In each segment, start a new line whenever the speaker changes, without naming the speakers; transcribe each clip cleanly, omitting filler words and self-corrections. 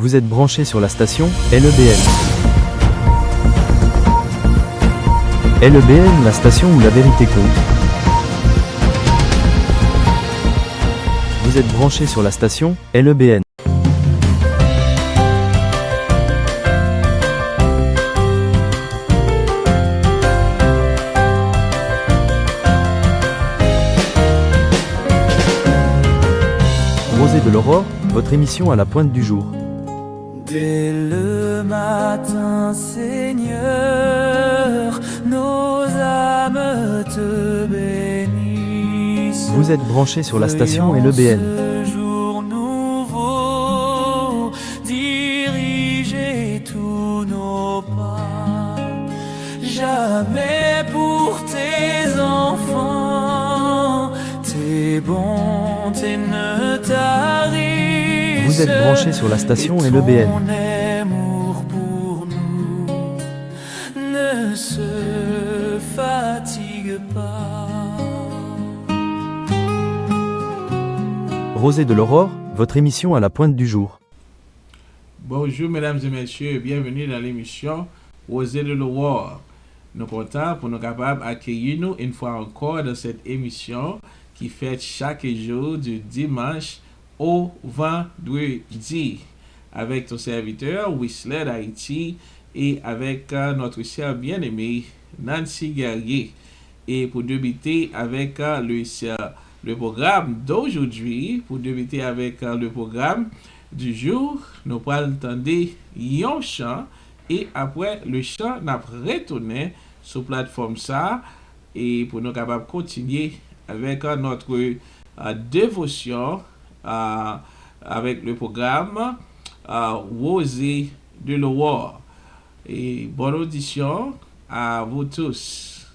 Vous êtes branché sur la station LEBN. LEBN, la station où la vérité compte. Vous êtes branché sur la station LEBN. Rosée de l'Aurore, votre émission à la pointe du jour.
Dès le matin, Seigneur, nos âmes te bénissent.
Vous êtes branché sur la station LEBN.
Ce jour nouveau, diriger tous nos pas. Jamais pour tes enfants, tes bontés ne tarissent.
Vous êtes branché sur la station LEBN.
Ton amour pour nous ne se fatigue pas.
Rosée de l'Aurore, votre émission à la pointe du jour.
Bonjour mesdames et messieurs, bienvenue dans l'émission Rosée de l'Aurore. Nous comptons pour nous capables d'accueillir nous une fois encore dans cette émission qui fait chaque jour du dimanche au vendredi avec ton serviteur Whistler d'Haïti et avec notre sœur bien-aimée Nancy Guerrier. Et pour débuter avec le programme d'aujourd'hui, pour débuter avec le programme du jour, nous allons entendre un chant et après le chant, nous retourner sur la plateforme ça et pour nous capables de continuer avec notre dévotion avec le programme Rosée de l'Aurore. Et bonne audition à vous tous.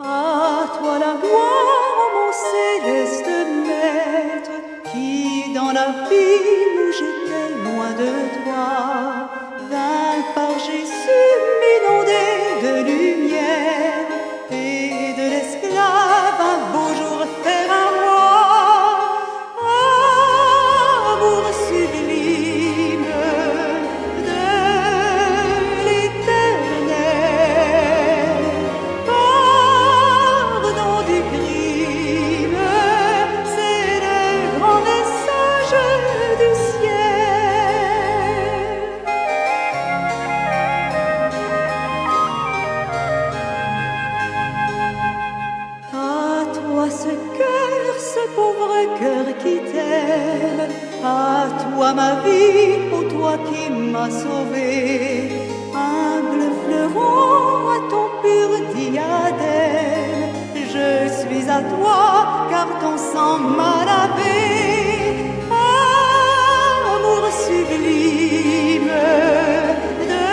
À toi la gloire, mon céleste maître, qui dans la vie où j'étais loin de toi, vint par Jésus m'inonder de lumière et de l'esclave un beau jour faire à moi. Amour sublime de l'Éternel, pardon du crime, c'est le grand message du ciel. À toi ce cœur, ce pauvre cœur qui t'aime, à toi ma vie, ô toi qui m'as sauvé, humble fleuron à ton pur diadème, je suis à toi car ton sang m'a lavé. Amour sublime de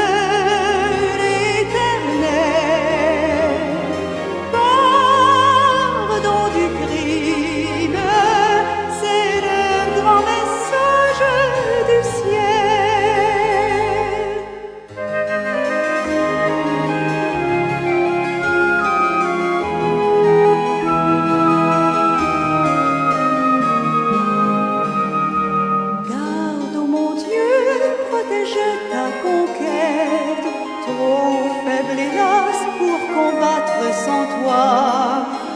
l'Éternel, pardon du crime, c'est le grand message du ciel. Garde, ô mon Dieu, protège ta conquête, trop faible hélas pour combattre sans toi,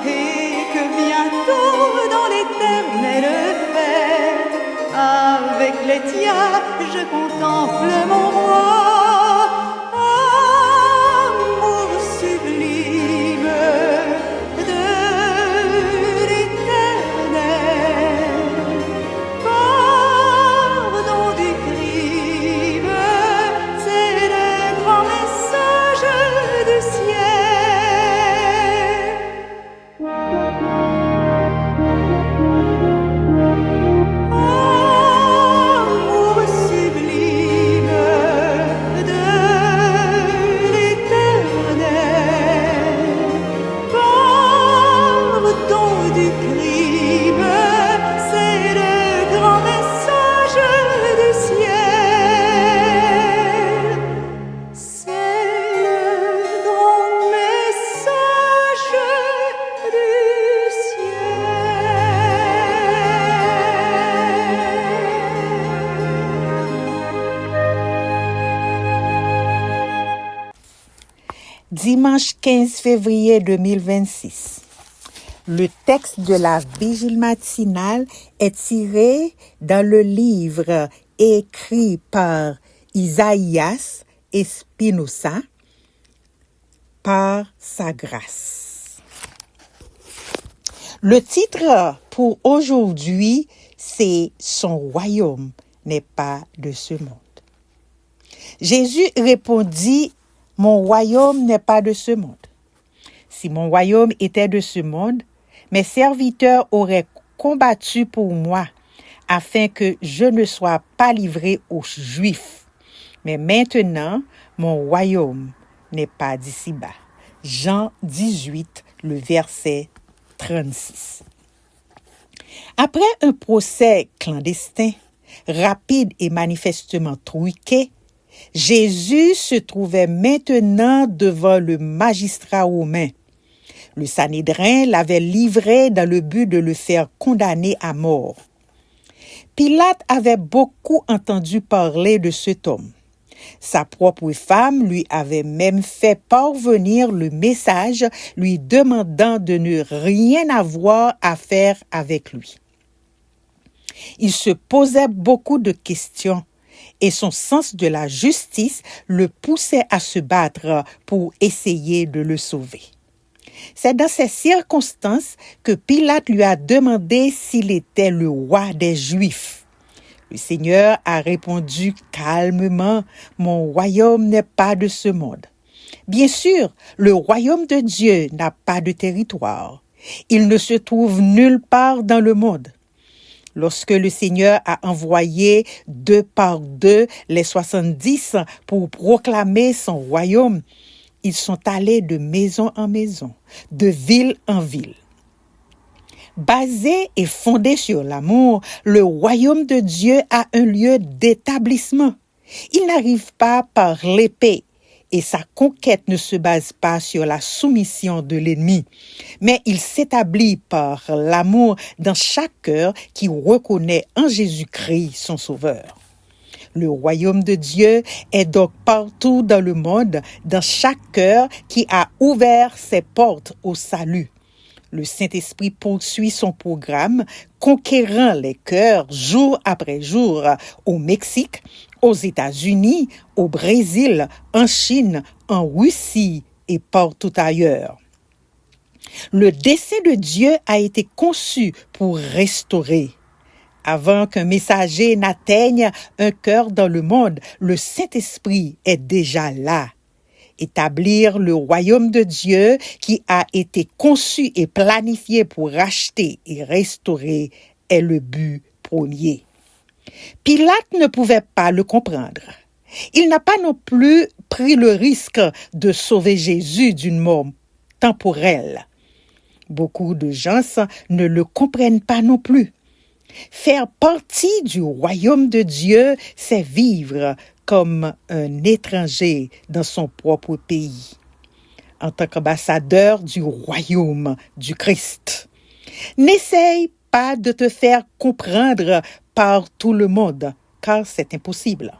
et que bientôt dans l'éternelle fête, avec les tiens, je contemple mon roi. Amour sublime de l'Éternel, pardon du crime, c'est le grand message du ciel. Amour sublime
Dimanche 15 février 2026. Le texte de la vigile matinale est tiré dans le livre écrit par Isaïas et Spinoza, Par sa grâce. Le titre pour aujourd'hui, c'est « Son royaume n'est pas de ce monde ». Jésus répondit « Mon royaume n'est pas de ce monde. Si mon royaume était de ce monde, mes serviteurs auraient combattu pour moi afin que je ne sois pas livré aux Juifs. Mais maintenant, mon royaume n'est pas d'ici-bas. » Jean 18, le verset 36. Après un procès clandestin, rapide et manifestement truqué, Jésus se trouvait maintenant devant le magistrat romain. Le Sanhédrin l'avait livré dans le but de le faire condamner à mort. Pilate avait beaucoup entendu parler de cet homme. Sa propre femme lui avait même fait parvenir le message lui demandant de ne rien avoir à faire avec lui. Il se posait beaucoup de questions et son sens de la justice le poussait à se battre pour essayer de le sauver. C'est dans ces circonstances que Pilate lui a demandé s'il était le roi des Juifs. Le Seigneur a répondu calmement, « Mon royaume n'est pas de ce monde. » Bien sûr, le royaume de Dieu n'a pas de territoire. Il ne se trouve nulle part dans le monde. Lorsque le Seigneur a envoyé 2 par 2 les 70 pour proclamer son royaume, ils sont allés de maison en maison, de ville en ville. Basé et fondé sur l'amour, le royaume de Dieu a un lieu d'établissement. Il n'arrive pas par l'épée et sa conquête ne se base pas sur la soumission de l'ennemi, mais il s'établit par l'amour dans chaque cœur qui reconnaît en Jésus-Christ son Sauveur. Le royaume de Dieu est donc partout dans le monde, dans chaque cœur qui a ouvert ses portes au salut. Le Saint-Esprit poursuit son programme, conquérant les cœurs jour après jour au Mexique, aux États-Unis, au Brésil, en Chine, en Russie et partout ailleurs. Le dessein de Dieu a été conçu pour restaurer. Avant qu'un messager n'atteigne un cœur dans le monde, le Saint-Esprit est déjà là. Établir le royaume de Dieu qui a été conçu et planifié pour racheter et restaurer est le but premier. Pilate ne pouvait pas le comprendre. Il n'a pas non plus pris le risque de sauver Jésus d'une mort temporelle. Beaucoup de gens ne le comprennent pas non plus. Faire partie du royaume de Dieu, c'est vivre comme un étranger dans son propre pays, en tant qu'ambassadeur du royaume du Christ. N'essaye pas de te faire comprendre par tout le monde, car c'est impossible.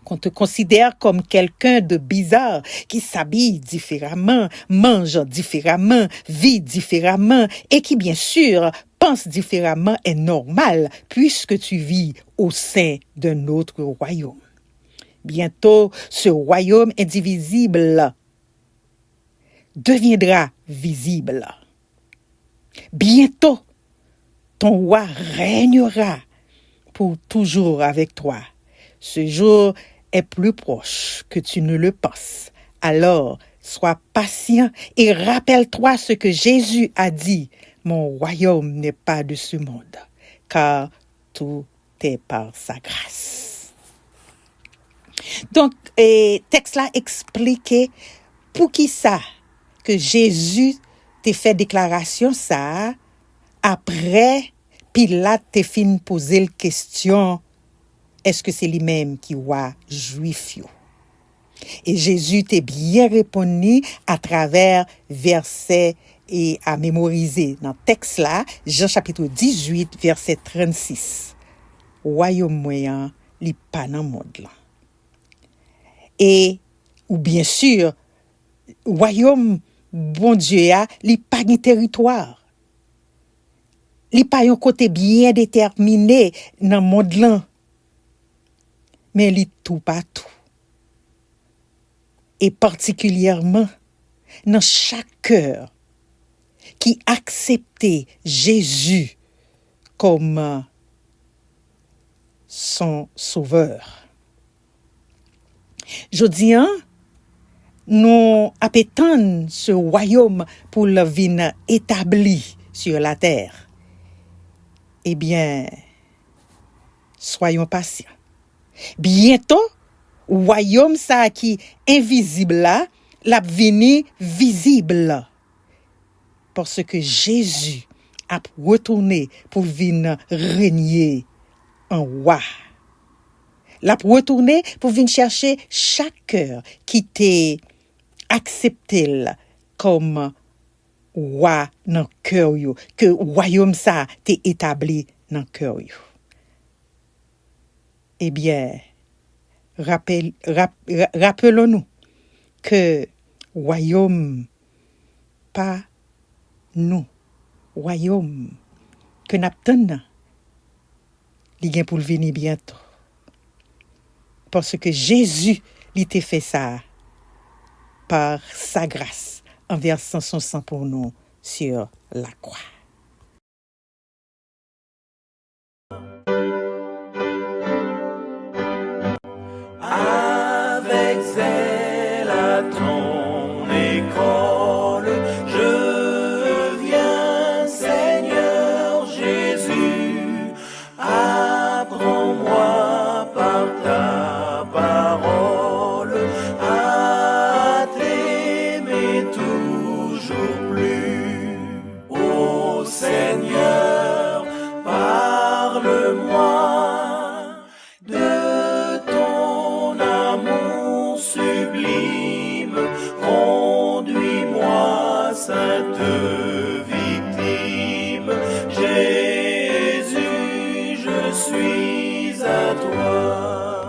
Qu'on te considère comme quelqu'un de bizarre qui s'habille différemment, mange différemment, vit différemment et qui, bien sûr, pense différemment est normal puisque tu vis au sein d'un autre royaume. Bientôt, ce royaume indivisible deviendra visible. Bientôt, ton roi régnera pour toujours avec toi. Ce jour est plus proche que tu ne le penses. Alors, sois patient et rappelle-toi ce que Jésus a dit. Mon royaume n'est pas de ce monde, car tout est par sa grâce. Donc, texte là expliqué pour qui ça que Jésus t'a fait déclaration ça après Pilate t'a fin poser la question est-ce que c'est lui-même qui roi juif yo? Et Jésus t'a bien répondu à travers versets et à mémoriser dans le texte là, Jean chapitre 18 verset 36. Royaume moyen li pas dans monde là. Et ou bien sûr royaume bon Dieu a, li pa gen territoire. Li pa yon côté bien déterminé dans monde lan. Mais li tout partout. Et particulièrement dans chaque cœur qui acceptait Jésus comme son sauveur. Je dis, nous appétons ce royaume pour le venir établi sur la terre. Eh bien, soyons patients. Bientôt, royaume ça qui invisible là, l'a venu visible. Parce que Jésus a retourné pour venir régner en roi. L'a retourné pour venir chercher chaque cœur qui t'est accepté comme roi dans cœur yo, que royaume ça t'est établi dans cœur yo. Eh bien, rappelons-nous que royaume pas nous, royaume que n'attendons, il vient pour venir bientôt. Parce que Jésus, il t'a fait ça par sa grâce, en versant son sang pour nous sur la croix.
Avec zèle à ton école, je viens, Seigneur Jésus, apprends-moi par ta parole à t'aimer toujours plus. Ô Seigneur, parle-moi de ton amour sublime, conduis-moi, sainte victime. Jésus, je suis à toi.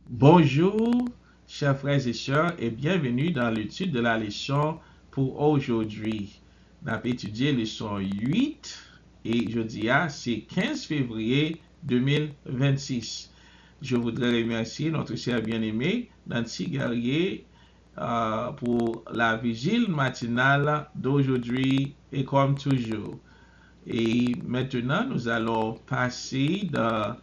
Bonjour, chers frères et sœurs, et bienvenue dans l'étude de la leçon pour aujourd'hui. On a étudié leçon 8 et jeudi, c'est 15 février 2026. Je voudrais remercier notre cher bien-aimé Nancy Guerrier pour la vigile matinale d'aujourd'hui et comme toujours. Et maintenant, nous allons passer dans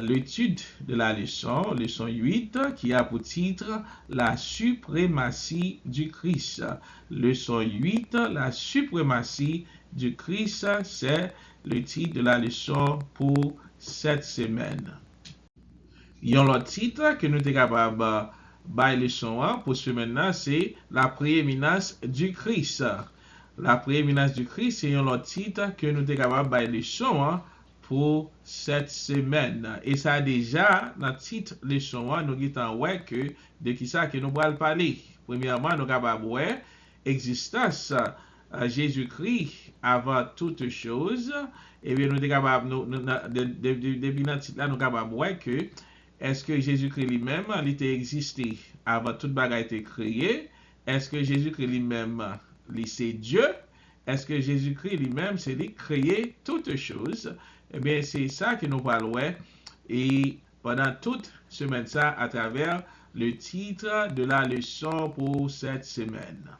l'étude de la leçon 8, qui a pour titre La suprématie du Christ. Leçon 8, La suprématie du Christ, c'est le titre de la leçon pour cette semaine. Il y a l'autre titre que nous sommes capables de leçon pour ce semaine, c'est La prééminence du Christ. La prééminence du Christ, c'est l'autre titre que nous sommes capables de leçon pour cette semaine. Et ça déjà, dans le titre leçon, nous avons que de qui ça que nous allons parler. Premièrement, nous avons voir existence Jésus-Christ avant toute chose. Et bien, nous sommes capables, depuis dans le titre là, nous avons voir que est-ce que Jésus-Christ lui-même, il était existé avant toute bagarre été créée? Est-ce que Jésus-Christ lui-même, c'est Dieu? Est-ce que Jésus-Christ lui-même, c'est lui créer toutes choses? Eh bien, c'est ça que nous parlons. Et pendant toute semaine, ça, à travers le titre de la leçon pour cette semaine.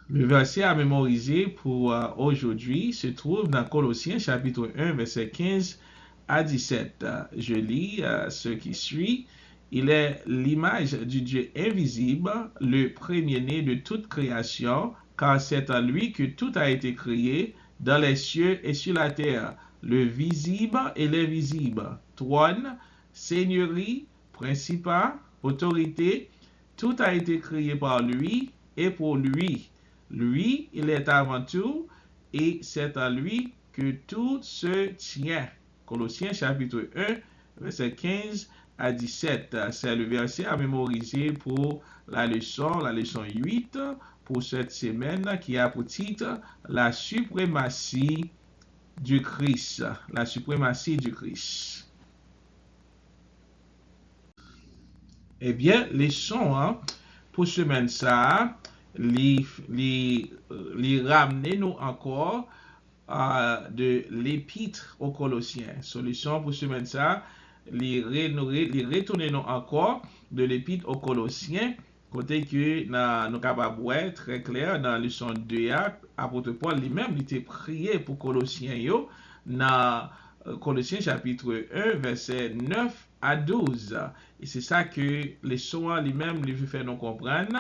Le verset à mémoriser pour aujourd'hui se trouve dans Colossiens chapitre 1, verset 15 à 17. Je lis ce qui suit. Il est l'image du Dieu invisible, le premier-né de toute création, car c'est en lui que tout a été créé, dans les cieux et sur la terre, le visible et l'invisible, trône, seigneurie, principat, autorité, tout a été créé par lui et pour lui. Lui, il est avant tout, et c'est en lui que tout se tient. Colossiens chapitre 1, verset 15 à 17. C'est le verset à mémoriser pour la leçon 8 pour cette semaine qui a pour titre La suprématie du Christ. La suprématie du Christ. Eh bien, leçon pour semaine ça, li ramener nous encore de l'épître aux Colossiens. Solution pour semaine ça, li retourner nous encore de l'épître aux Colossiens, côté que nous capable ouais très clair dans leçon 2 apôtre Paul lui-même il était prié pour Colossiens yo dans Colossiens chapitre 1 verset 9 à 12. Et c'est ça que les soins lui-même lui veut faire nous comprendre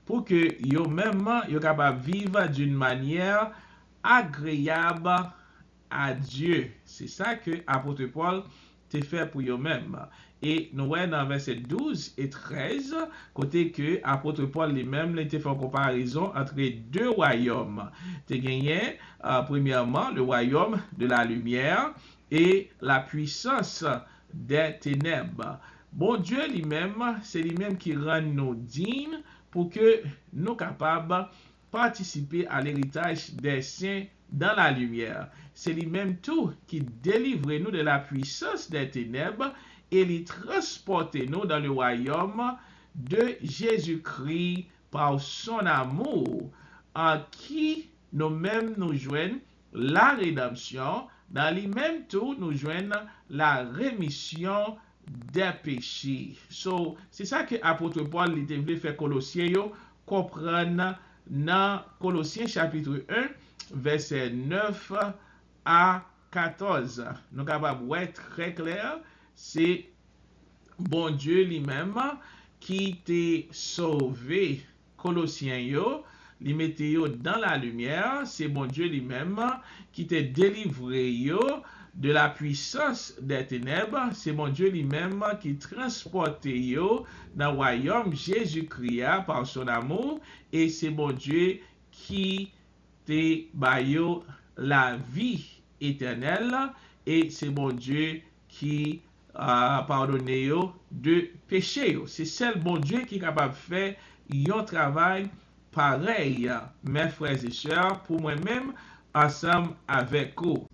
pour que yo même yo capable vivre d'une manière agréable à Dieu. C'est ça que apôtre Paul te fait pour eux-mêmes. Et nous voyons dans verset 12 et 13, côté que apôtre Paul lui-même il te fait une comparaison entre deux royaumes. Tu gagné premièrement le royaume de la lumière et la puissance des ténèbres. Bon Dieu lui-même, c'est lui-même qui rend nous dignes pour que nous capables participer à l'héritage des saints dans la lumière. C'est lui-même tout qui délivre nous de la puissance des ténèbres et les transporte nous dans le royaume de Jésus-Christ par son amour, en qui nous-mêmes nous joignons la rédemption, dans lui-même tout nous joignons la rémission des péchés. So, c'est ça que apôtre Paul il voulait faire Colossiens comprendre dans Colossiens chapitre 1 verset 9 à 14. Nous capables ouais très clair, c'est bon Dieu lui-même qui t'a sauvé Colossiens yo, li mette yo dans la lumière, c'est bon Dieu lui-même qui t'a délivré yo de la puissance des ténèbres, c'est mon Dieu lui-même qui transporte yo dans le royaume Jésus-Christ par son amour, et c'est mon Dieu qui te bayo la vie éternelle, et c'est mon Dieu qui pardonne yo de péché. C'est seul bon Dieu qui est capable de faire un travail pareil, mes frères et sœurs, pour moi-même, ensemble avec vous.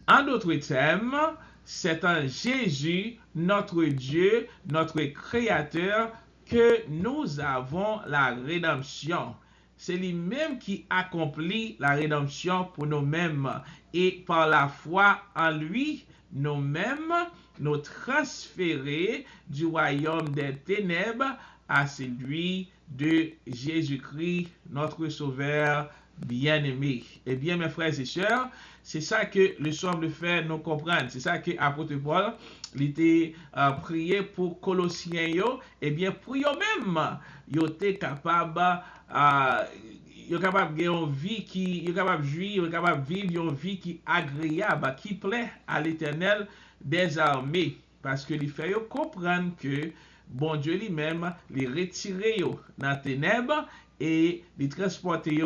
En d'autres termes, c'est en Jésus, notre Dieu, notre Créateur, que nous avons la rédemption. C'est lui-même qui accomplit la rédemption pour nous-mêmes. Et par la foi en lui, nous-mêmes, nous transférer du royaume des ténèbres à celui de Jésus-Christ, notre Sauveur bien-aimé. Eh bien, mes frères et sœurs, c'est ça que le soir de faire nous comprendre. C'est ça que apôtre Paul il était prié pour Colossiens yo. Eh bien, pour eux-mêmes, ils étaient capables de gagner une vie qui, ils capable jouir, ils capable vivre une vie qui agréable, qui plaît à l'Éternel des armées, parce que il fait comprendre que bon Dieu lui-même les retirer dans la ténèbres et les transporter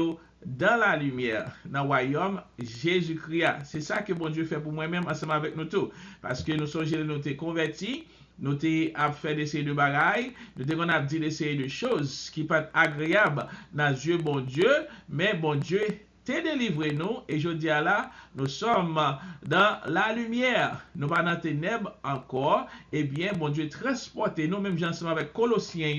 dans la lumière, dans le royaume Jésus-Christ. C'est ça que bon Dieu fait pour moi-même ensemble avec nous tous. Parce que nous sommes convertis, nous avons fait des séries de bagailles, nous avons dit des séries de choses qui peuvent être agréables dans les yeux bon Dieu, mais bon Dieu t'es délivré nous, et je dis à là, nous sommes dans la lumière, nous pas dans les ténèbres encore, et bien, bon Dieu transporte nous, même ensemble avec Colossiens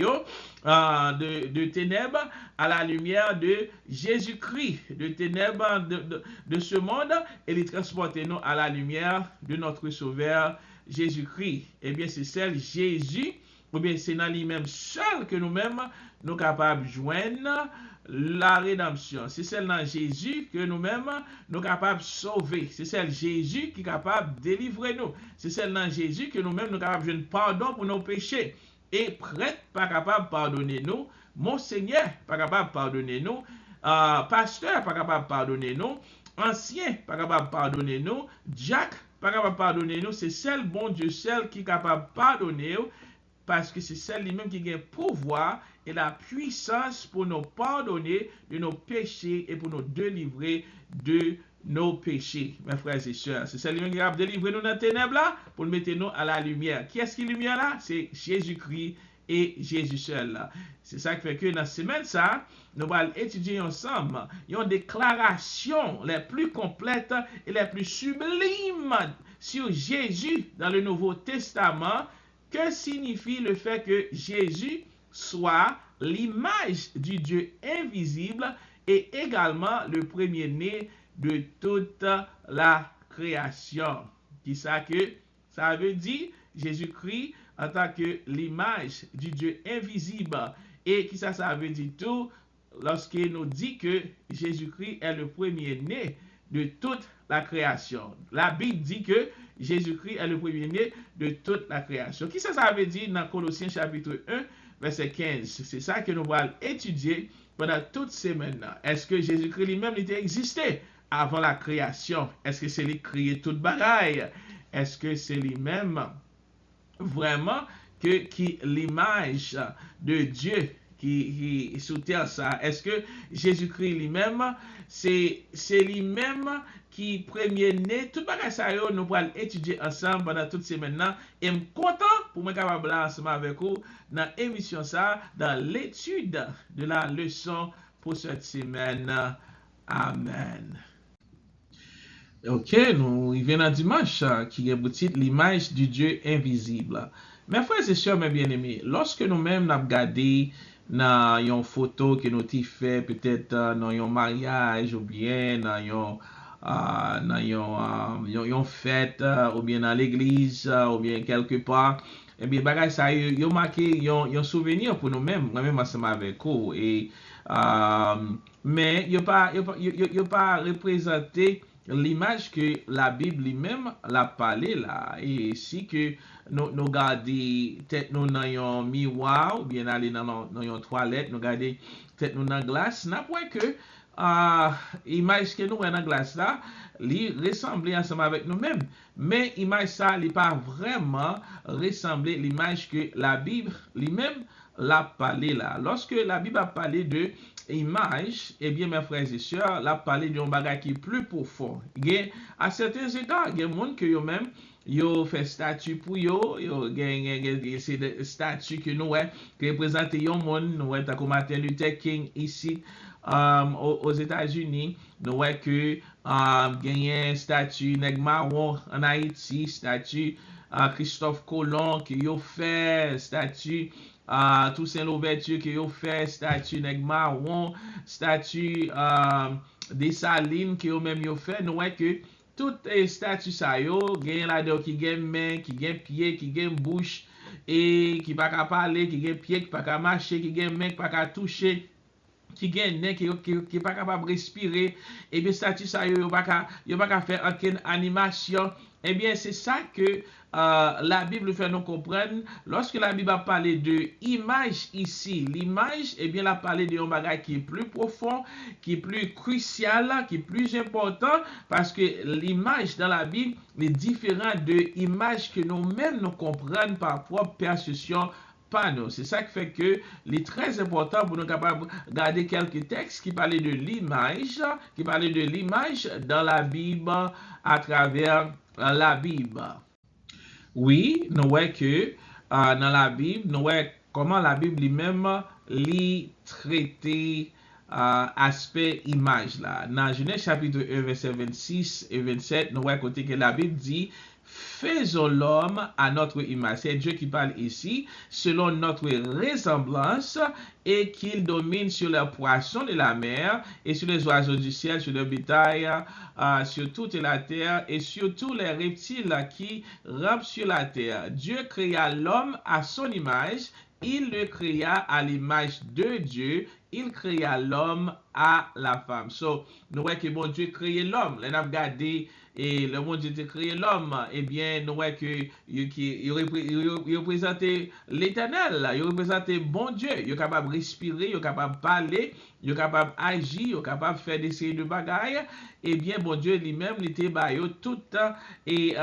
de ténèbres à la lumière de Jésus-Christ, de ténèbres de ce monde, et les transporte nous à la lumière de notre Sauveur Jésus-Christ. Et bien, c'est celle Jésus, ou bien c'est dans lui-même seul que nous-mêmes, nous capables de joindre la rédemption. C'est celle dans Jésus que nous-mêmes, nous capables de sauver. C'est celle Jésus qui est capable de délivrer nous. C'est celle dans Jésus que nous-mêmes, nous capables de joindre pardon pour nos péchés. Et prêtre, pas capable de pardonner nous. Monseigneur, pas capable de pardonner nous. Pasteur, pas capable de pardonner nous. Ancien, pas capable de pardonner nous. Jack, pas capable de pardonner nous. C'est celle, bon Dieu, celle qui est capable de pardonner nous. Parce que c'est celle lui-même qui a le pouvoir et la puissance pour nous pardonner de nos péchés et pour nous délivrer de nos péchés, mes frères et sœurs. C'est celle lui-même qui a délivré nous dans les ténèbres là pour nous mettre nous à la lumière. Qui est-ce qui est la lumière là? C'est Jésus-Christ et Jésus seul là. C'est ça qui fait que dans cette semaine ça, nous allons étudier ensemble une déclaration les plus complètes et les plus sublimes sur Jésus dans le Nouveau Testament. Que signifie le fait que Jésus soit l'image du Dieu invisible et également le premier-né de toute la création. Qui ça que ça veut dire? Jésus-Christ en tant que l'image du Dieu invisible. Et qui ça veut dire tout? Lorsqu'il nous dit que Jésus-Christ est le premier-né de toute la création. La Bible dit que Jésus-Christ est le premier-né de toute la création. Qui ça veut dire dans Colossiens chapitre 1, verset 15? C'est ça que nous allons étudier pendant toutes ces semaines. Est-ce que Jésus-Christ lui-même était existé avant la création? Est-ce que c'est lui qui créait toute bagaille? Est-ce que c'est lui-même vraiment qui l'image de Dieu qui sous terre ça? Est-ce que Jésus-Christ lui-même, c'est lui-même qui premier-né? Tout bagage ça nous allons étudier ensemble pendant toutes ces semaines. Et je suis content pour me capable ensemble avec vous dans l'émission ça, dans l'étude de la leçon pour cette semaine. Amen. Ok, nous y venons dimanche qui est boutique l'image du Dieu invisible. Mes frères et sœurs, mes bien-aimés, lorsque nous-mêmes nous regardons dans une photo que nous avons fait peut-être dans un mariage ou bien dans une fête ou bien dans l'église ou bien quelque part, eh bien, bagay ça y a marqué un souvenir pour nous-mêmes, moi-même ensemble avec vous. Et, mais il n'y a pas représenté l'image que la Bible lui-même l'a parlé là. Et si que nous gardons tête nous dans un miroir ou bien aller dans une toilette, nous gardons tête nous dans la glace, n'a pas que image que nous dans la glace là, li ressemble ensemble avec nous-mêmes. Mais image ça, li pas vraiment ressembler l'image que la Bible lui-même l'a parlé là. Lorsque la Bible a parlé de image, eh bien, mes frères et sœurs, la parlé d'un bagage qui est plus profond. À certains égards, il y a des gens qui eux-mêmes, yo fait statut pour yo c'est des statues que nous qui représentent un monde, nous comme Martin Luther King ici aux États-Unis, nous voyons que gagné statue nèg marron en Haïti, statue Christophe Colomb qui yo fait statue Toussaint Louverture qui yo fait statue nèg marron, statue Dessalines qui yo même yo fait, nous voyons que toutes les statues ça yo gen la dedans qui gen main, qui gen pied, qui gen bouche et qui pas capable parler, qui gen pied, qui pas capable marcher, qui gen main, qui pas capable toucher, qui gen nez, qui pas capable respirer. Et bien statue ça yo pas capable faire aucune animation. Eh bien c'est ça que la Bible fait nous comprendre. Lorsque la Bible a parlé de image ici, l'image, eh bien, elle a parlé d'un bagage qui est plus profond, qui est plus crucial, qui est plus important, parce que l'image dans la Bible est différente de l'image que nous-mêmes nous comprenons par propre perception. Pas nous. C'est ça qui fait que il est très important pour nous capables de garder quelques textes qui parlaient de l'image, dans la Bible à travers la Bible. Oui, nous voyons que dans la Bible, nous voyons comment la Bible lui-même lit traiter aspect image là. Dans Genèse chapitre 1, verset 26 et 27, nous voyons côté que la Bible dit faisons l'homme à notre image. C'est Dieu qui parle ici, selon notre ressemblance, et qu'il domine sur les poissons de la mer, et sur les oiseaux du ciel, sur le bétail, sur toute la terre, et sur tous les reptiles qui rampent sur la terre. Dieu créa l'homme à son image, il le créa à l'image de Dieu, il créa l'homme à la femme. So, nous voyons que bon Dieu créé l'homme. Là, nous avons regardé et le bon Dieu a créé l'homme. Eh bien, nous voyons que il représente l'éternel, il représente bon Dieu. Il est capable de respirer, il est capable de parler, il est capable d'agir, il est capable de faire des séries de bagailles. Eh bien, bon Dieu lui-même, il était tout et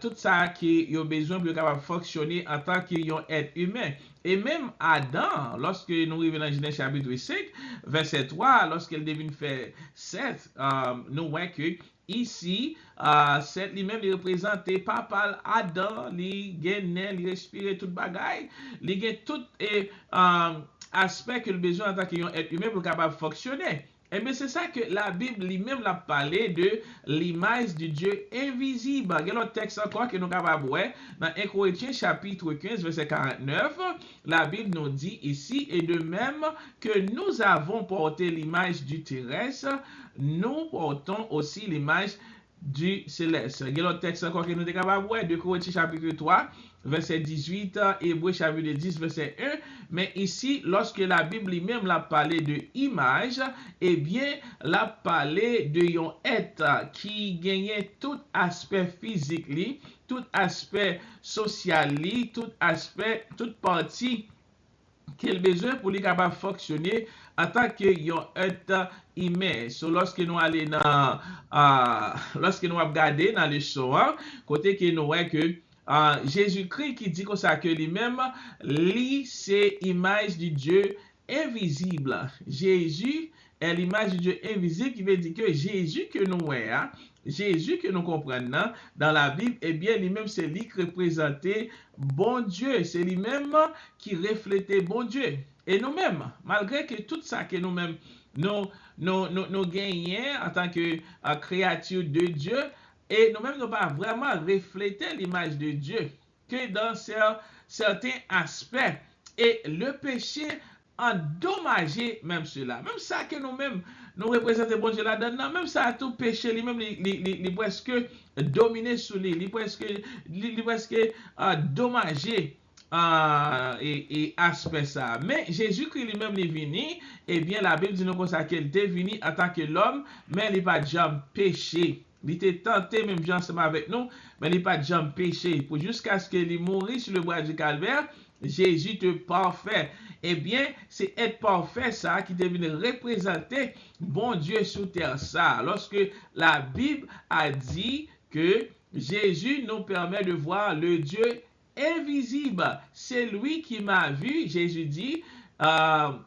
tout ça qui a besoin pour capable de fonctionner en tant qu'être humain. Et même Adam, lorsque nous arrivons dans Genèse chapitre 5, verset 3, lorsqu'elle devine faire 7, nous voyons que ici, 7 lui-même, il représente papa Adam, il gagne, il respire toute bagaille, il gagne tout aspect que le besoin en tant qu'être humain pour capable fonctionner. Eh bien, c'est ça que la Bible lui-même l'a parlé de l'image du Dieu invisible. Il y a l'autre texte encore que nous sommes capables de voir. Dans 1 Corinthiens chapitre 15, verset 49, la Bible nous dit ici, et de même que nous avons porté l'image du terrestre, nous portons aussi l'image du céleste. Il y a l'autre texte encore que nous sommes capables de voir, 2 Corinthiens chapitre 3, verset 18, Hébreux chapitre 10, verset 1. Mais ici, lorsque la Bible lui-même l'a parlé de image, eh bien, l'a parlé de yon être qui gagnait tout aspect physique, tout aspect social, tout aspect, toute partie qu'il besoin pour lui capable fonctionner en tant que yon être humain. So, lorsque nous allons dans, lorsque nous regardons dans le soir, côté que nous voyons que Jésus-Christ qui dit comme ça que lui-même, lui, c'est l'image du Dieu invisible. Jésus est l'image du Dieu invisible qui veut dire que Jésus que nous voyons, Jésus que nous comprenons dans la Bible, eh bien, lui-même, c'est lui qui représentait bon Dieu. C'est lui-même qui reflétait bon Dieu. Et nous-mêmes, malgré que tout ça que nous-mêmes, nous gagnons en tant que créature de Dieu, et nous-mêmes, nous pas vraiment refléter l'image de Dieu que dans certains aspects. Et le péché endommageait même cela. Même ça que nous-mêmes, nous représentons bon Dieu là-dedans, même ça, tout péché, lui-même, il presque dominé sur lui, il presque dommagé et aspect ça. Mais Jésus-Christ lui-même est venu, et bien la Bible dit nous comme ça qu'il est venu en tant que l'homme, mais il n'est pas jamais péché. Il était tenté même ensemble avec nous, mais il n'est pas jamais péché. Pour jusqu'à ce qu'il mourisse sur le bois du calvaire, Jésus te parfait. Eh bien, c'est être parfait ça qui devient représenter bon Dieu sur terre ça. Lorsque la Bible a dit que Jésus nous permet de voir le Dieu invisible. C'est lui qui m'a vu, Jésus dit, a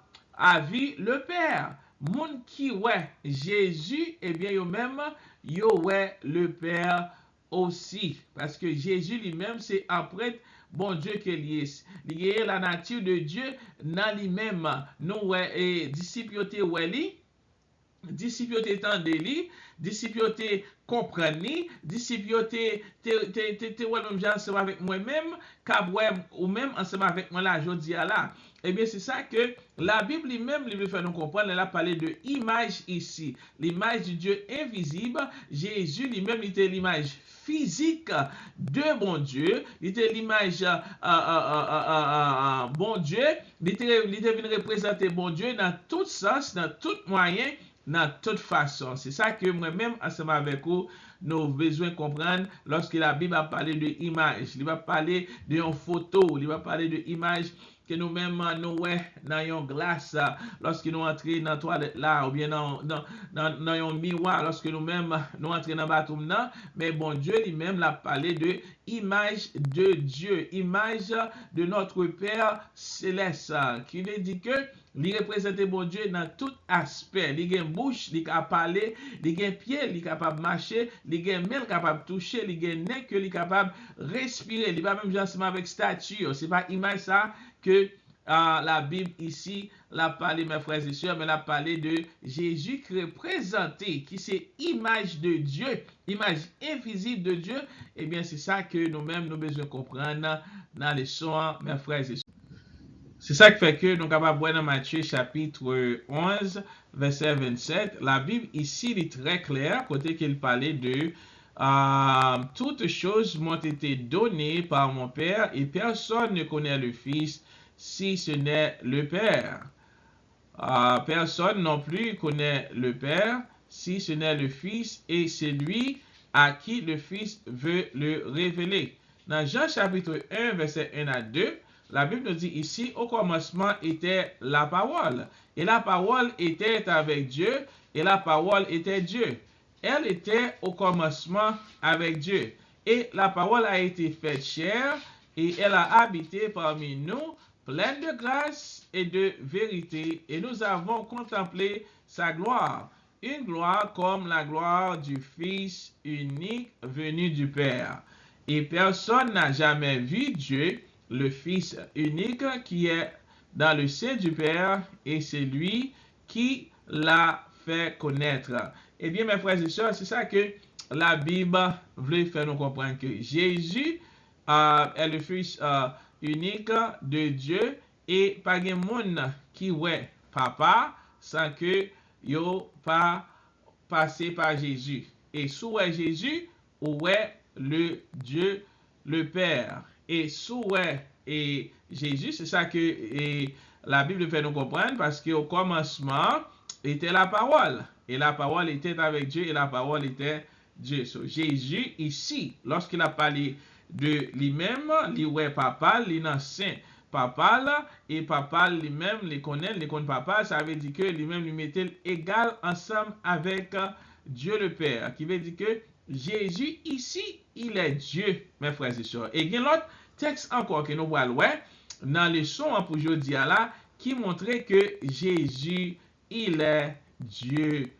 vu le Père. Moun qui ouais Jésus, eh bien, yo même, yo ouais le Père aussi. Parce que Jésus lui-même, c'est après bon Dieu qu'il est. Il est la nature de Dieu dans lui-même. Nous, ouais, et disciples, ouais, li. Disciples étant li, disciples comprennent, disciples te ouais même ensemble avec moi-même, ou même ensemble avec moi là, je dis là. Eh bien, c'est ça que la Bible lui-même lui veut faire nous comprendre. Elle a parlé de image ici, l'image du Dieu invisible. Jésus lui-même, il était l'image physique de bon Dieu, il était l'image bon Dieu, il était venu représenter bon Dieu dans tout sens, dans tout moyen, dans toute façon. C'est ça que moi-même, ensemble avec vous, nous avons besoin de comprendre lorsque la Bible a parlé de image. Il va parler de une photo, il va parler de image que nous-mêmes nous voyons dans une glace lorsque nous entrons dans la toilette là, ou bien dans un miroir lorsque nous-mêmes nous entrons dans le bathroom là. Mais bon Dieu lui-même l'a parlé de image de Dieu, image de notre Père céleste, qui veut dire que il représente bon Dieu dans tout aspect. Il a une bouche, il a parlé, il a un pied, il est capable de marcher, il a une main capable de toucher, il a un nez qui est capable de respirer. Il va même ensemble avec statue. C'est pas image ça que la Bible ici l'a parlé, mes frères et sœurs, mais l'a parlé de Jésus qui est représenté, qui c'est image de Dieu, image invisible de Dieu. Eh bien, c'est ça que nous-mêmes nous besoin comprendre dans les soins, mes frères et sœurs. C'est ça qui fait que nous sommes capables de voir dans Matthieu chapitre 11, verset 27. La Bible ici est très claire, côté qu'il parlait de toutes choses m'ont été données par mon Père et personne ne connaît le Fils si ce n'est le Père. Personne non plus connaît le Père si ce n'est le Fils et c'est lui à qui le Fils veut le révéler. Dans Jean chapitre 1, verset 1 à 2, la Bible nous dit ici, au commencement était la parole. Et la parole était avec Dieu, et la parole était Dieu. Elle était au commencement avec Dieu. Et la parole a été faite chair, et elle a habité parmi nous, pleine de grâce et de vérité. Et nous avons contemplé sa gloire. Une gloire comme la gloire du Fils unique venu du Père. Et personne n'a jamais vu Dieu, le Fils unique qui est dans le sein du Père, et c'est lui qui l'a fait connaître. Eh bien, mes frères et sœurs, c'est ça que la Bible veut faire nous comprendre que Jésus est le Fils unique de Dieu et pas de monde qui ouais papa sans que yo pas passé par Jésus. Et sous Jésus, ouais le Dieu le Père. Et sous et Jésus, c'est ça que la Bible fait nous comprendre parce qu'au commencement était la parole. Et la parole était avec Dieu et la parole était Dieu. So, Jésus, ici, lorsqu'il a parlé de lui-même, lui ouais papa, lui nan saint papa là, et papa lui-même, les connaît papa, ça veut dire que lui-même lui mettait égal ensemble avec Dieu le Père. Qui veut dire que Jésus ici, il est Dieu, mes frères et sœurs. Et il y a l'autre texte encore que nous voyons dans les sons pour jeudi là, qui montrait que Jésus, il est Dieu.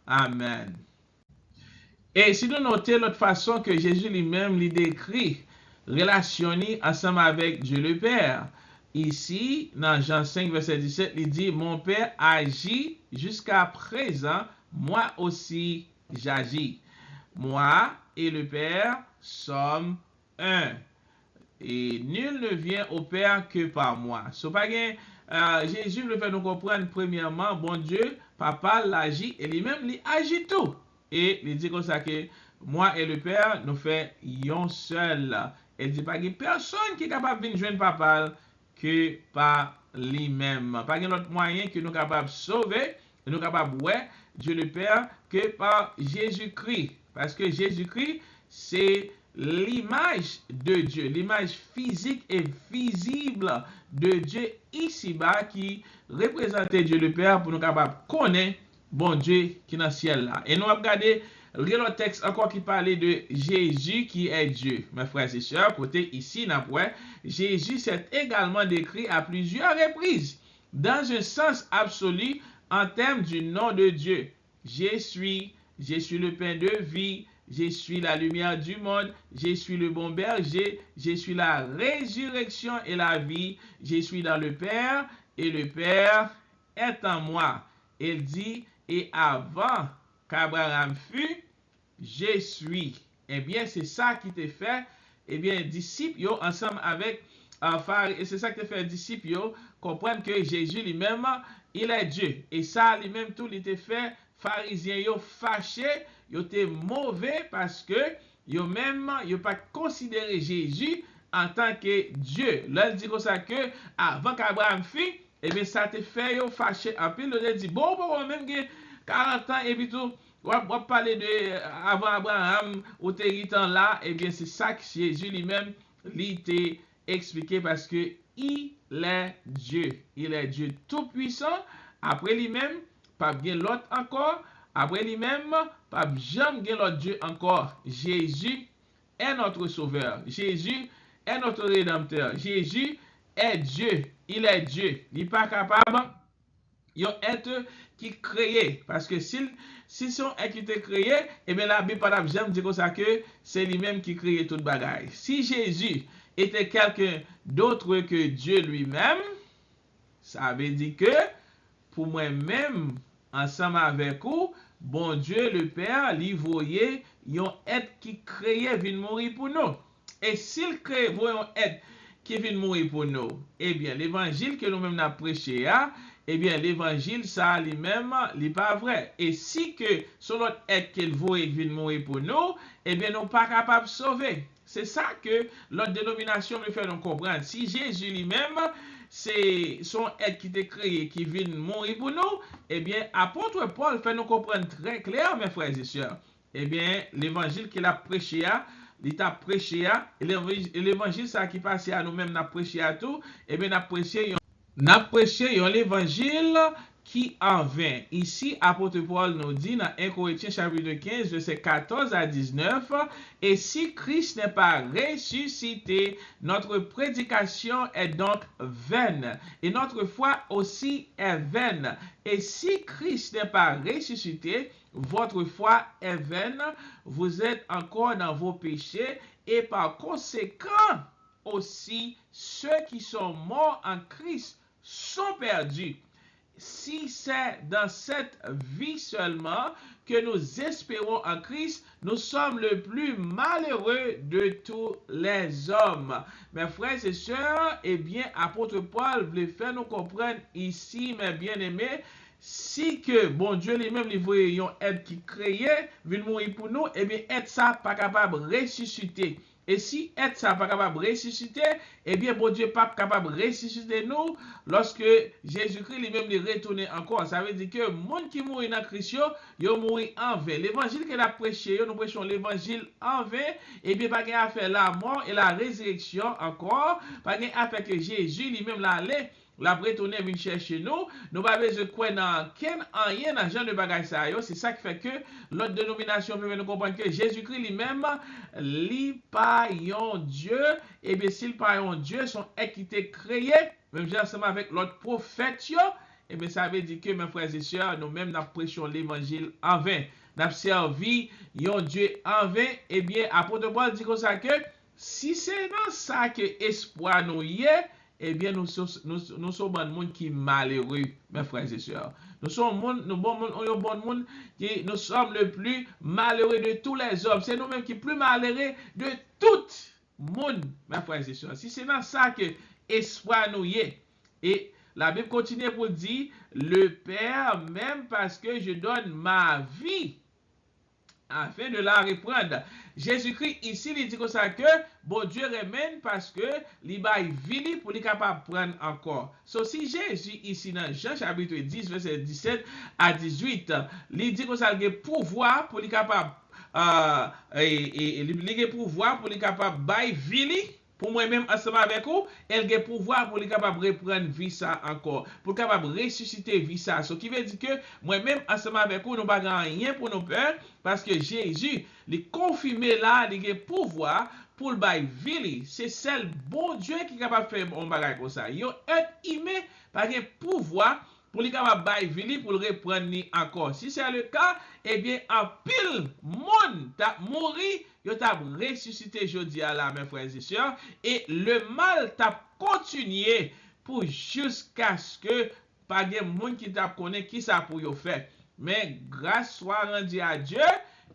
Amen. Et si nous notons l'autre façon que Jésus lui-même lui décrit, relationné ensemble avec Dieu le Père. Ici, dans Jean 5, verset 17, il dit, mon Père agit jusqu'à présent, moi aussi j'agis. Moi et le Père sommes un. Et nul ne vient au Père que par moi. So, Jésus le fait nous comprendre premièrement, bon Dieu, papa l'agit et lui-même il agit tout. Et il dit comme ça que moi et le Père nous fait yon seul. Il dit pas qu'il y a personne qui est capable de joindre papa que par lui-même. Pas qu'il y a autre moyen que nous sommes capables de sauver, nous sommes capables de Dieu le Père que par Jésus-Christ. Parce que Jésus-Christ, c'est l'image de Dieu, l'image physique et visible de Dieu ici-bas qui représentait Dieu le Père pour nous capables de connaître bon Dieu qui est dans le ciel là. Et nous avons regardé le texte encore qui parlait de Jésus qui est Dieu. Mes frères et sœurs, côté ici, Jésus s'est également décrit à plusieurs reprises dans un sens absolu en termes du nom de Dieu. Je suis le pain de vie, je suis la lumière du monde, je suis le bon berger, je suis la résurrection et la vie, je suis dans le Père et le Père est en moi. Il dit, et avant qu'Abraham fût, je suis. Eh bien, c'est ça qui te fait, eh bien, disciples, yo, ensemble avec et c'est ça qui te fait disciples, yo, comprendre que Jésus lui-même, il est Dieu. Et ça, lui-même, tout, il te fait pharisiens, yo, fâché, yo, te mauvais parce que, yo même, yo pas considéré Jésus en tant que Dieu. Là, il dit comme ça que, avant qu'Abraham fût, eh bien, ça te fait yo fâché. En plus, il dit, bon, même 40 ans, et puis tout, on va parler de avant Abraham, au territoire là, eh bien, c'est ça que Jésus lui-même, lui t'a expliqué parce que il est Dieu. Il est Dieu tout-puissant. Après lui-même, pas bien l'autre encore. Après lui-même, pas jamais l'autre Dieu encore. Jésus est notre sauveur. Jésus est notre rédempteur. Jésus est Dieu. Il est Dieu. Il n'est pas capable d'être qui créé. Parce que si son être qui était créé, eh bien la Bible pas jamais dit comme ça que c'est lui-même qui crée toute bagaille. Si Jésus était quelqu'un d'autre que Dieu lui-même, ça veut dire que pour moi-même, ensemble avec vous, bon Dieu le Père, lui voyait un être qui créait vient mourir pour nous. Et s'il crée un être qui vient mourir pour nous, eh bien l'évangile que nous-mêmes avons prêché, eh bien l'évangile ça lui-même n'est pas vrai. Et si que sur l'autre être qu'il voit vient mourir pour nous, eh bien nous ne sommes pas capables de sauver. C'est ça que l'autre dénomination veut faire nous comprendre. Si Jésus lui-même, c'est son être qui t'est créé, qui vient mourir pour nous, eh bien, apôtre Paul fait nous comprendre très clair, mes frères et sœurs. Eh bien, l'évangile qu'il a prêché, il t'a prêché, l'évangile ça qui passe à nous-mêmes, n'a prêché à tout, eh bien, n'a prêché l'évangile qui en vain. Ici, apôtre Paul nous dit dans 1 Corinthiens chapitre 15, verset 14 à 19, et si Christ n'est pas ressuscité, notre prédication est donc vaine, et notre foi aussi est vaine. Et si Christ n'est pas ressuscité, votre foi est vaine, vous êtes encore dans vos péchés, et par conséquent, aussi ceux qui sont morts en Christ sont perdus. si c'est dans cette vie seulement que nous espérons en Christ, nous sommes le plus malheureux de tous les hommes. Mes frères et sœurs, eh bien, apôtre Paul voulait faire nous comprendre ici, mes bien-aimés, si que bon Dieu lui-même lui voyait un être qui créait, vient mourir pour nous, eh bien, être ça pas capable de ressusciter. Et si être ça pas capable de ressusciter, eh bien, bon Dieu pas capable de ressusciter nous lorsque Jésus-Christ lui-même lui retourne encore. Ça veut dire que le monde qui mourit dans Christ, il mourit en vain. L'évangile qu'il a prêché, nous prêchons l'évangile en vain, eh bien, pas qu'il a fait la mort et la résurrection encore, pas qu'il a fait que Jésus lui-même l'allait. La retourner vient chercher nous, nous pas besoin de quoi dans rien dans genre de bagage ça yo, c'est ça qui fait que l'autre dénomination peut nous comprendre que Jésus-Christ lui-même li pas un Dieu, et bien s'il pas un Dieu, son équité créé, même ensemble avec l'autre prophète yo, et bien ça veut dire que mes frères et sœurs, nous-mêmes nous prêchons l'évangile en vain, nous servi un Dieu en vain, et bien apôtre Paul dit comme ça que si c'est dans ça que espoir nous y est, eh bien, nous sommes un monde qui est malheureux, mes frères et sœurs. Nous sommes un monde qui nous sommes le plus malheureux de tous les hommes. C'est nous-mêmes qui sommes plus malheureux de tout le monde, mes frères et sœurs. Si c'est dans ça que espoir nous y est. Et la Bible continue pour dire, le Père, même parce que je donne ma vie, afin de la reprendre. Jésus-Christ ici, il dit comme ça que bon Dieu remène parce que il baille vie pour lui capable prendre encore. So, si Jésus ici dans Jean chapitre 10 verset 17 à 18, il dit comme ça qu'il a pouvoir pour lui capable il a pouvoir pour lui capable baille vie pour moi-même ensemble avec vous, elle a pouvoir pour lui capable reprendre vie ça encore, pour capable ressusciter vie ça. Ce qui veut dire que moi-même ensemble avec vous, nous pas rien pour nous peur parce que Jésus, il confirmé là, il a pouvoir pour le bail vie. C'est seul bon Dieu qui est capable de faire un bagage comme ça. Yo être humain pas de pouvoir pour lui capable bail vie pour le reprendre encore. Si c'est le cas, eh bien en pile monde t'a mouru, yo t'a ressuscité jodi à la mes frères et sœurs, et le mal t'a continué pour jusqu'à ce que pas de monde qui t'a connaît qui ça pour yo faire. Mais grâce soit rendue à Dieu,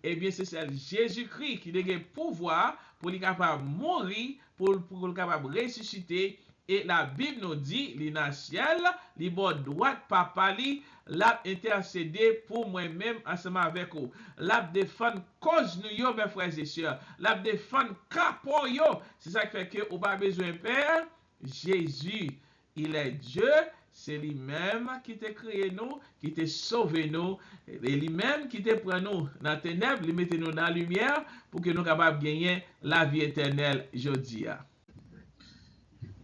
eh bien c'est Jésus-Christ qui a le pouvoir pour lui capable mourir, pour le capable ressusciter. Et la Bible nous dit, li dans ciel, li bon droite papa li, l'a intercédé pour moi-même ensemble avec vous. L'a défendre cause nous yo, mes frères et sœurs. L'a défendre capot yo. C'est ça qui fait que ou pas besoin père. Jésus, il est Dieu. C'est lui-même qui t'a créé nous, qui t'a sauvé nous, et lui-même qui t'a pris nous dans la ténèbres, lui mettez nous dans la lumière pour que nous soyons capables de gagner la vie éternelle aujourd'hui.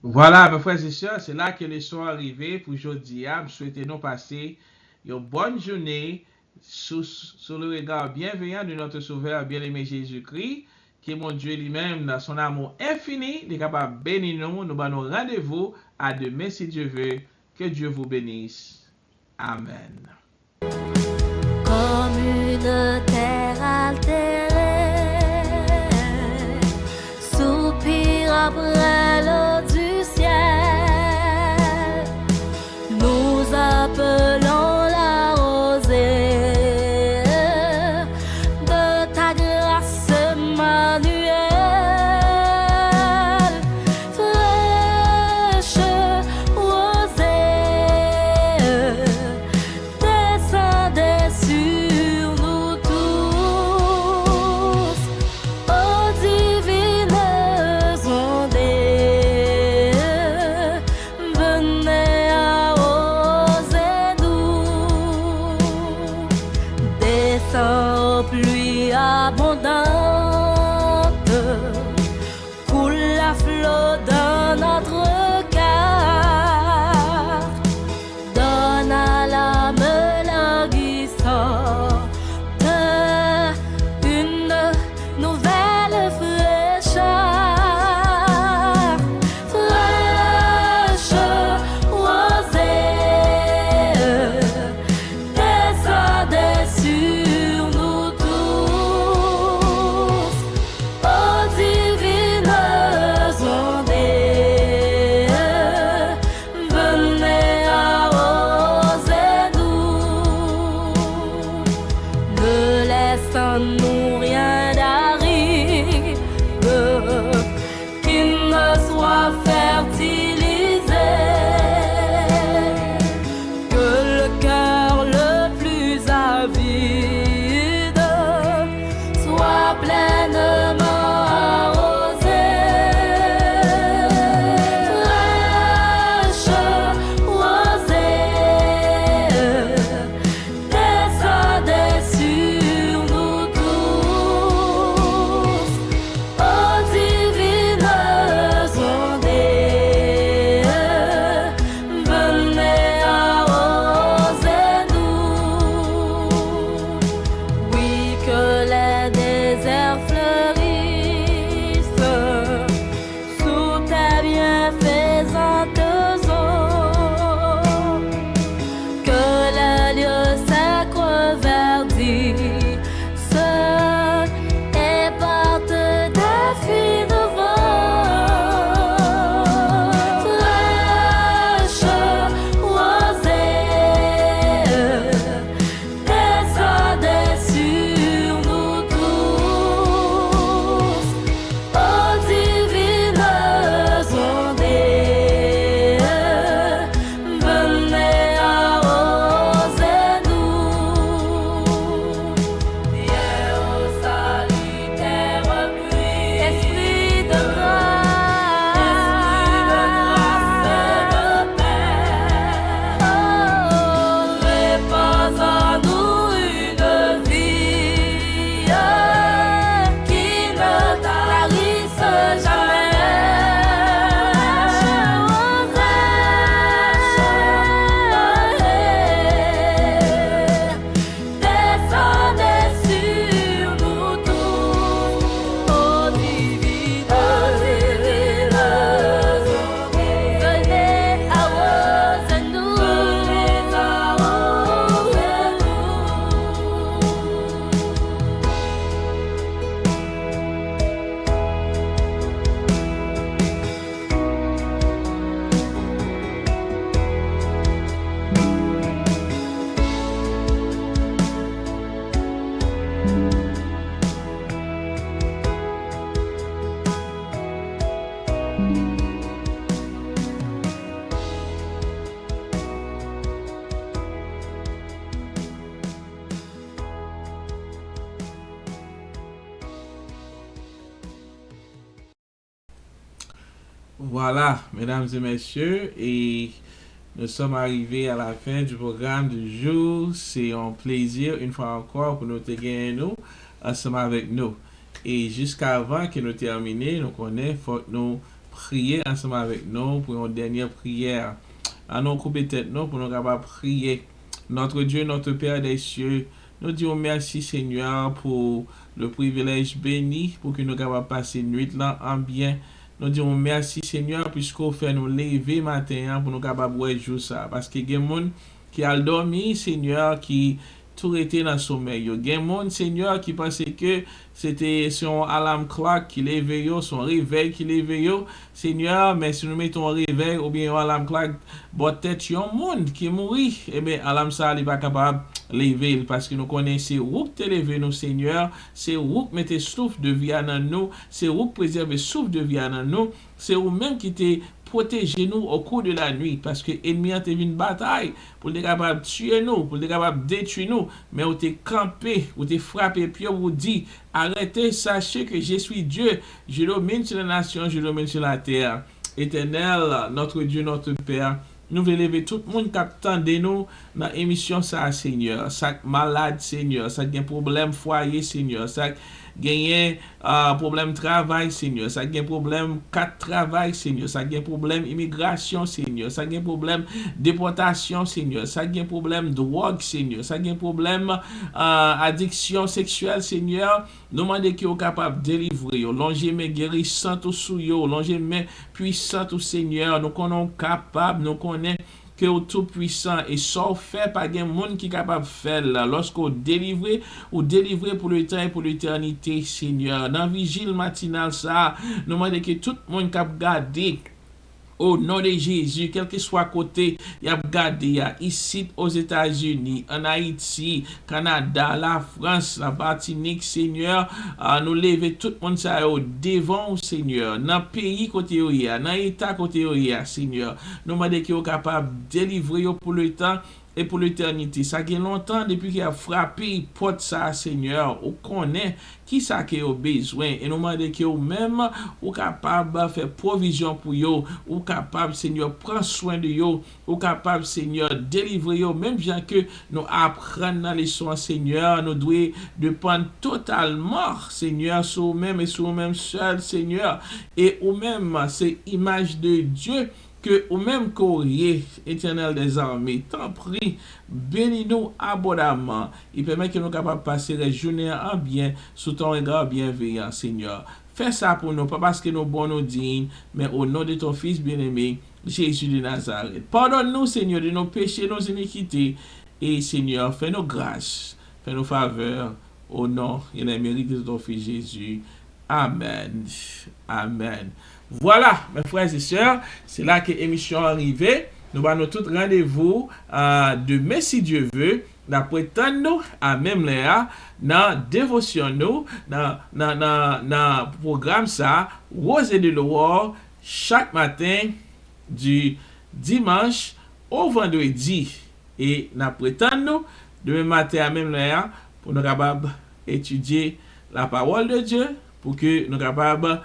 Voilà, mes frères et sœurs, c'est là que les sont arrivés pour aujourd'hui. Je souhaite nous passer une bonne journée sous le regard bienveillant de notre Sauveur bien-aimé Jésus-Christ, qui est mon Dieu lui-même, dans son amour infini, il est capable de bénir nous. Nous avons rendez-vous à demain si Dieu veut. Que Dieu vous bénisse. Amen.
Comme une terre altérée, soupire après l'eau du ciel, nous appelons la rosée de ta grâce manuelle, fraîche rosée, descendez sur nous tous, ô divines ondées, venez arroser-nous, descend pluie abondante, coule la flot dans notre cœur, donne à l'âme languissante une nouvelle fraîcheur, fraîche rosée, descendez sur nous tous,
Voilà, mesdames et messieurs, et nous sommes arrivés à la fin du programme du jour. C'est un plaisir, une fois encore, pour nous te gagner nous, ensemble avec nous. Et jusqu'avant que nous terminions, nous connaissons, faut que nous prier ensemble avec nous pour une dernière prière. À nous couper tête nous pour nous capables de prier. Notre Dieu, notre Père des cieux, nous disons merci Seigneur pour le privilège béni pour que nous capables de passer une nuit là en bien. Nous disons merci Seigneur puisqu'on fait nous lever matin pour nous capables de jouer ça. Parce que il y a des gens qui a dormi Seigneur qui tout était dans le sommeil. Il y a des gens Seigneur qui pensaient que c'était son alarm clock qui l'éveille, son réveil qui l'éveille. Seigneur, mais si nous mettons un réveil ou bien un alarm clock, peut-être il y a un monde qui mourit. Eh bien, alarm ça n'est pas capable de lever parce que nous connaissons où te lever nous Seigneur, c'est où mettre souffle de vie dans nous, c'est où préserver souffle de vie dans nous, c'est où même qui te protéger nous au cours de la nuit parce que l'ennemi a une bataille pour être capable de tuer nous, pour être capable de détruire nous, mais on t'est campé, on t'est frappé, puis on vous dit arrêtez, sachez que je suis Dieu, je domine sur la nation, je domine sur la terre. Éternel, notre Dieu, notre Père, nous voulons lever tout le monde qui attend de nous dans l'émission ça Seigneur, chaque malade Seigneur, chaque problème foyer Seigneur, chaque gagner problème travail Seigneur, ça gagne problème cadre travail Seigneur, ça gagne problème immigration Seigneur, ça gagne problème déportation Seigneur, ça gagne problème drogue Seigneur, ça gagne problème addiction sexuelle Seigneur, nous demandons qu'ils soient capables de délivrer, longer mes guérissants tout sous yo, longer mes puissants tout Seigneur, nous connaissons capables, nous connaissons que au tout puissant et sans fait pas de monde qui est capable de faire là lorsqu'on délivre ou délivrer pour le temps et pour l'éternité Seigneur dans vigile matinale ça nous demandons que tout le monde capable garder au nom de Jésus, quel que soit côté, y a gardé ici aux États-Unis, en Haïti, Canada, la France, la Martinique, Seigneur, nous lever tout le monde ça au devant, Seigneur, dans le pays côté où y a, dans l'État côté où y a, Seigneur. Nous demandons qu'ils soient capables de délivrer pour le temps et pour l'éternité. Ça fait longtemps depuis qu'il a frappé porte ça, Seigneur. On connaît qui ça qui a besoin. Et nous demandons que vous-même, vous capable de faire provision pour eux. Vous capable, Seigneur, prendre soin de eux. Vous capable, Seigneur, délivrer eux. Même bien que nous apprenons dans les soins, Seigneur, nous devons dépendre totalement, Seigneur, sur vous-même et sur vous-même seul, Seigneur. Et vous-même, c'est image de Dieu. Que au même courrier éternel des armées, t'en prie, bénis-nous abondamment. Il permet que nous capables de passer les journées en bien, sous ton regard bienveillant, Seigneur. Fais ça pour nous, pas parce que nous bons nous dignes, mais au nom de ton Fils bien-aimé, Jésus de Nazareth. Pardonne-nous, Seigneur, de nos péchés, nos iniquités. Et Seigneur, fais-nous grâce, fais-nous faveur, au nom et les mérites de ton Fils Jésus. Amen. Amen. Voilà, mes frères et sœurs, c'est là que l'émission est arrivée. Nous allons tout rendez-vous demain, si Dieu veut, d'après nous à même là, dans dévotion nous, dans le programme ça, Rose de l'Aurore, chaque matin du dimanche au vendredi. Et d'après nous, demain matin à même là, pour nous capables d'étudier la parole de Dieu, pour que nous capables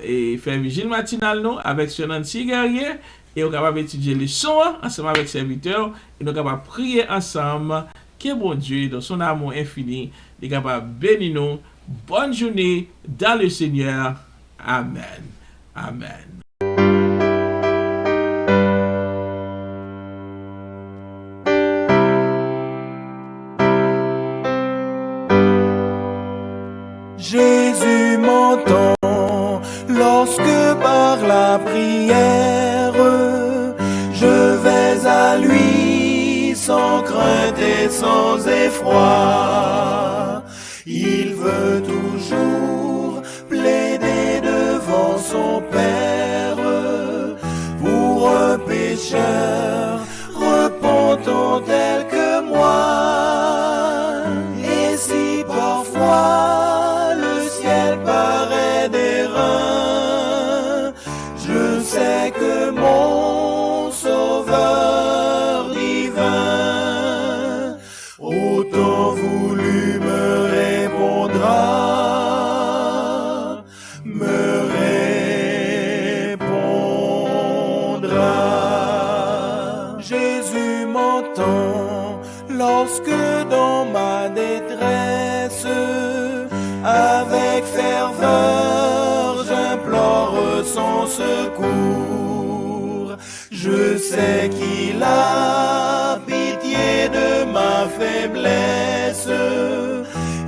et faire vigile matinale nous avec ce Nancy guerrier et on capable étudier les sons ensemble avec serviteurs et nous capable prier ensemble que bon Dieu dans son amour infini est capable bénir nous. Bonne journée dans le Seigneur. Amen. Amen.
Jésus m'entend lorsque par la prière je vais à lui sans crainte et sans effroi. Il veut toujours plaider devant son Père pour un pécheur repentant tel que moi. Et si parfois le ciel paraît d'airain, je sais que mon Sauveur divin autant voulu me répondra, me répondra. Jésus m'entend lorsque dans ma détresse, avec ferveur, j'implore son secours. Je sais qu'il a pitié de ma faiblesse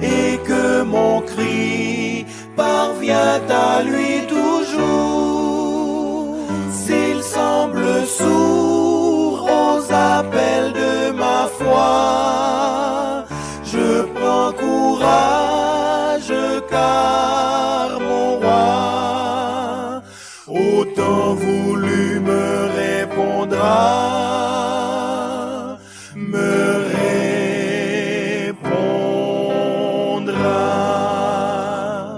et que mon cri parvient à lui toujours. S'il semble sourd aux appels de ma foi, je prends courage car mon roi au temps voulu me répondra,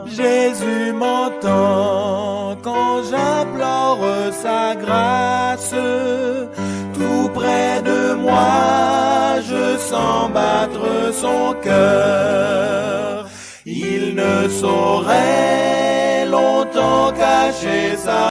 Jésus m'entend quand j'implore sa grâce. Tout près de moi, je sens battre son cœur. Il ne saurait longtemps cacher sa